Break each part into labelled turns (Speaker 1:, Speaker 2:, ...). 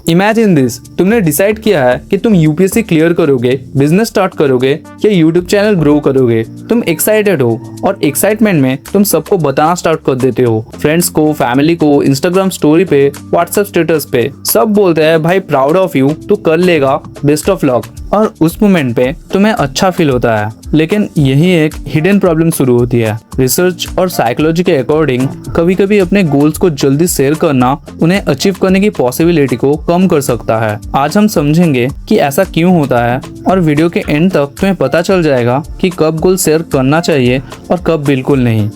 Speaker 1: Imagine this, तुमने decide किया है कि तुम यूपीएससी क्लियर करोगे, बिजनेस स्टार्ट करोगे या यूट्यूब चैनल ग्रो करोगे। तुम एक्साइटेड हो और एक्साइटमेंट में तुम सबको बताना स्टार्ट कर देते हो, फ्रेंड्स को, फैमिली को, इंस्टाग्राम स्टोरी पे, व्हाट्सएप स्टेटस पे। सब बोलते हैं भाई प्राउड ऑफ यू, तू कर लेगा, बेस्ट ऑफ लक। और उस मोमेंट पे तुम्हें अच्छा फील होता है, लेकिन यही एक हिडन प्रॉब्लम शुरू होती है। रिसर्च और साइकोलॉजी के अकॉर्डिंग कभी कभी अपने गोल्स को जल्दी शेयर करना उन्हें अचीव करने की पॉसिबिलिटी को कम कर सकता है। आज हम समझेंगे कि ऐसा क्यों होता है और वीडियो के एंड तक तुम्हें पता चल जाएगा कि कब गोल शेयर करना चाहिए और कब बिल्कुल नहीं।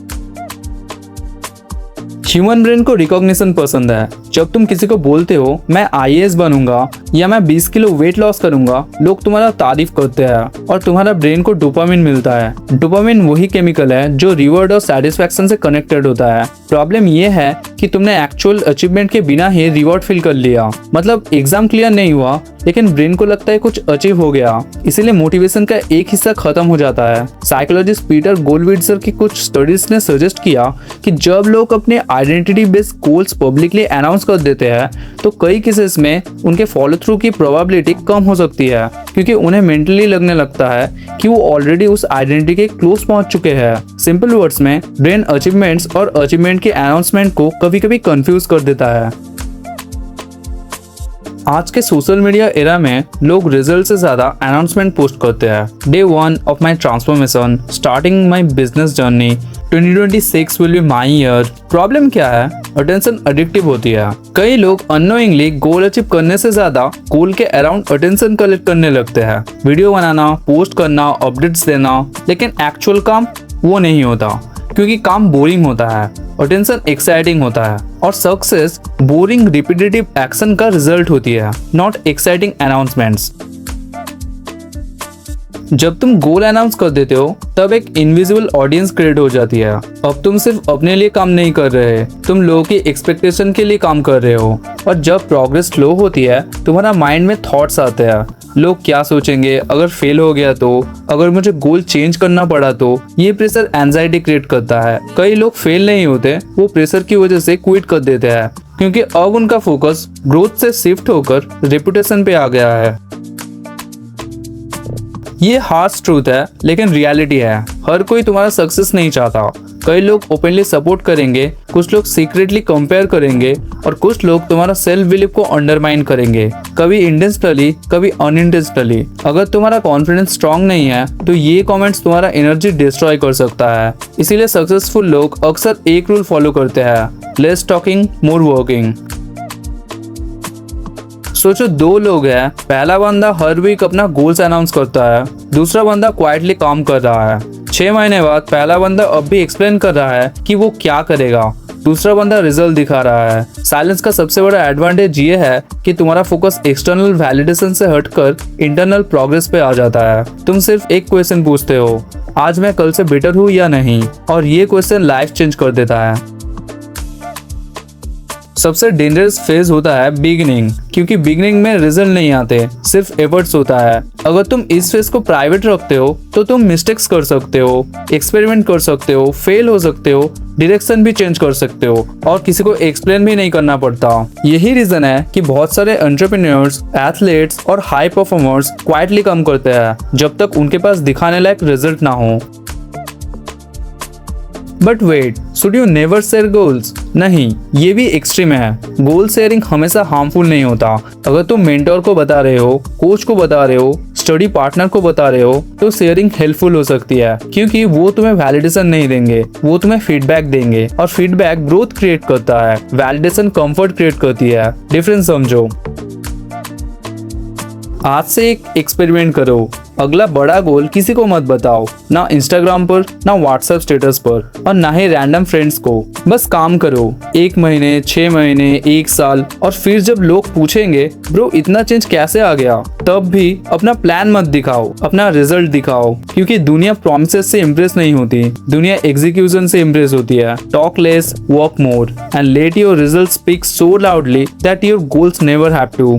Speaker 1: ह्यूमन ब्रेन को रिकॉग्निशन पसंद है। जब तुम किसी को बोलते हो मैं आईएएस बनूंगा या मैं 20 किलो वेट लॉस करूंगा, लोग तुम्हारा तारीफ करते हैं और तुम्हारा ब्रेन को डोपामिन मिलता है। डोपामिन वही केमिकल है जो रिवॉर्ड और सेटिस्फैक्शन से कनेक्टेड होता है। प्रॉब्लम ये है कि तुमने एक्चुअल अचीवमेंट के बिना ही रिवॉर्ड फील कर लिया। मतलब एग्जाम क्लियर नहीं हुआ लेकिन ब्रेन को लगता है कुछ अचीव हो गया, इसीलिए मोटिवेशन का एक हिस्सा खत्म हो जाता है। साइकोलॉजिस्ट पीटर गोलविट्जर की कुछ स्टडीज ने सजेस्ट किया कि जब लोग अपने identity based goals publicly announce कर देते हैं तो कई केसेस में उनके फॉलो थ्रू की प्रोबेबिलिटी कम हो सकती है, क्योंकि उन्हें मेंटली लगने लगता है कि वो ऑलरेडी उस आइडेंटिटी के क्लोज पहुंच चुके हैं। सिंपल वर्ड्स में ब्रेन अचीवमेंट्स और अचीवमेंट के अनाउंसमेंट को कभी कभी कंफ्यूज कर देता है। आज के सोशल मीडिया एरा में लोग रिजल्ट से ज्यादा अनाउंसमेंट पोस्ट करते हैं। Day 1 of my transformation, starting my business journey, 2026 will be my year. Problem क्या है? अटेंशन एडिक्टिव होती है। कई लोग अननोइंगली गोल अचीव करने से ज्यादा गोल के अराउंड अटेंशन कलेक्ट करने लगते हैं। वीडियो बनाना, पोस्ट करना, अपडेट्स देना, लेकिन एक्चुअल काम वो नहीं होता, क्योंकि काम बोरिंग होता है, अटेंशन एक्साइटिंग होता है और सक्सेस बोरिंग रिपीटेटिव एक्शन का रिजल्ट होती है, नॉट एक्साइटिंग अनाउंसमेंट्स। जब तुम गोल अनाउंस कर देते हो तब एक इनविजिबल ऑडियंस क्रिएट हो जाती है। अब तुम सिर्फ अपने लिए काम नहीं कर रहे, तुम लोगों की एक्सपेक्टेशन के लिए काम कर रहे हो। और जब प्रोग्रेस स्लो होती है तुम्हारा माइंड में थॉट्स आते हैं, लोग क्या सोचेंगे, अगर फेल हो गया तो, अगर मुझे गोल चेंज करना पड़ा तो। ये प्रेशर एंजाइटी क्रिएट करता है। कई लोग फेल नहीं होते, वो प्रेशर की वजह से क्विट कर देते हैं, क्योंकि अब उनका फोकस ग्रोथ से शिफ्ट होकर रेपुटेशन पे आ गया है। ये हार्श ट्रूथ है लेकिन रियलिटी है। हर कोई तुम्हारा सक्सेस नहीं चाहता। कई लोग ओपनली सपोर्ट करेंगे, कुछ लोग सीक्रेटली कंपेयर करेंगे और कुछ लोग तुम्हारा सेल्फ बिलीव को अंडरमाइन करेंगे, कभी इंटेंशनली कभी अनइंटेंशनली। अगर तुम्हारा कॉन्फिडेंस स्ट्रांग नहीं है तो ये कमेंट्स तुम्हारा एनर्जी डिस्ट्रॉय कर सकता है। इसीलिए सक्सेसफुल लोग अक्सर एक रूल फॉलो करते हैं, लेस टॉकिंग मोर वर्किंग। सोचो, दो लोग हैं, पहला बंदा हर वीक अपना गोल्स अनाउंस करता है, दूसरा बंदा क्वाइटली काम कर रहा है। 6 महीने बाद पहला बंदा अब भी एक्सप्लेन कर रहा है कि वो क्या करेगा, दूसरा बंदा रिजल्ट दिखा रहा है। साइलेंस का सबसे बड़ा एडवांटेज ये है कि तुम्हारा फोकस एक्सटर्नल वैलिडेशन से हटकर इंटरनल प्रोग्रेस पे आ जाता है। तुम सिर्फ एक क्वेश्चन पूछते हो, आज मैं कल से बेटर हूँ या नहीं, और ये क्वेश्चन लाइफ चेंज कर देता है। सबसे डेंजरस फेज होता है बिगिनिंग, क्योंकि बिगिनिंग में रिजल्ट नहीं आते, सिर्फ एफर्ट्स होता है। अगर तुम इस फेज को प्राइवेट रखते हो तो तुम मिस्टेक्स कर सकते हो, एक्सपेरिमेंट कर सकते हो, फेल हो सकते हो, डायरेक्शन भी चेंज कर सकते हो और किसी को एक्सप्लेन भी नहीं करना पड़ता। यही रीजन है कि बहुत सारे एंटरप्रेन्योर्स, एथलीट्स और हाई परफॉर्मर्स क्वाइटली काम करते हैं जब तक उनके पास दिखाने लायक रिजल्ट ना हो। But wait, should you never share goals? नहीं, ये भी एक्सट्रीम है। गोल शेयरिंग हमेशा हार्मफुल नहीं होता। अगर तुम मेंटोर को बता रहे हो, कोच को बता रहे हो, स्टडी पार्टनर को बता रहे हो, तो शेयरिंग हेल्पफुल हो सकती है, क्योंकि वो तुम्हें वैलिडेशन नहीं देंगे, वो तुम्हें फीडबैक देंगे और फीडबैक ग्रोथ क्रिएट करता है, वैलिडेशन कंफर्ट क्रिएट करती है। डिफरेंस समझो। आज से एक एक्सपेरिमेंट करो, अगला बड़ा गोल किसी को मत बताओ, ना इंस्टाग्राम पर, ना व्हाट्सएप स्टेटस पर और ना ही रैंडम फ्रेंड्स को। बस काम करो 1 महीने, 6 महीने, 1 साल, और फिर जब लोग पूछेंगे ब्रो इतना चेंज कैसे आ गया, तब भी अपना प्लान मत दिखाओ, अपना रिजल्ट दिखाओ, क्योंकि दुनिया प्रॉमिसेस से इम्प्रेस नहीं होती, दुनिया एग्जीक्यूशन से इम्प्रेस होती है। Talk less, work more and let your result speak so loudly that your goals never have to.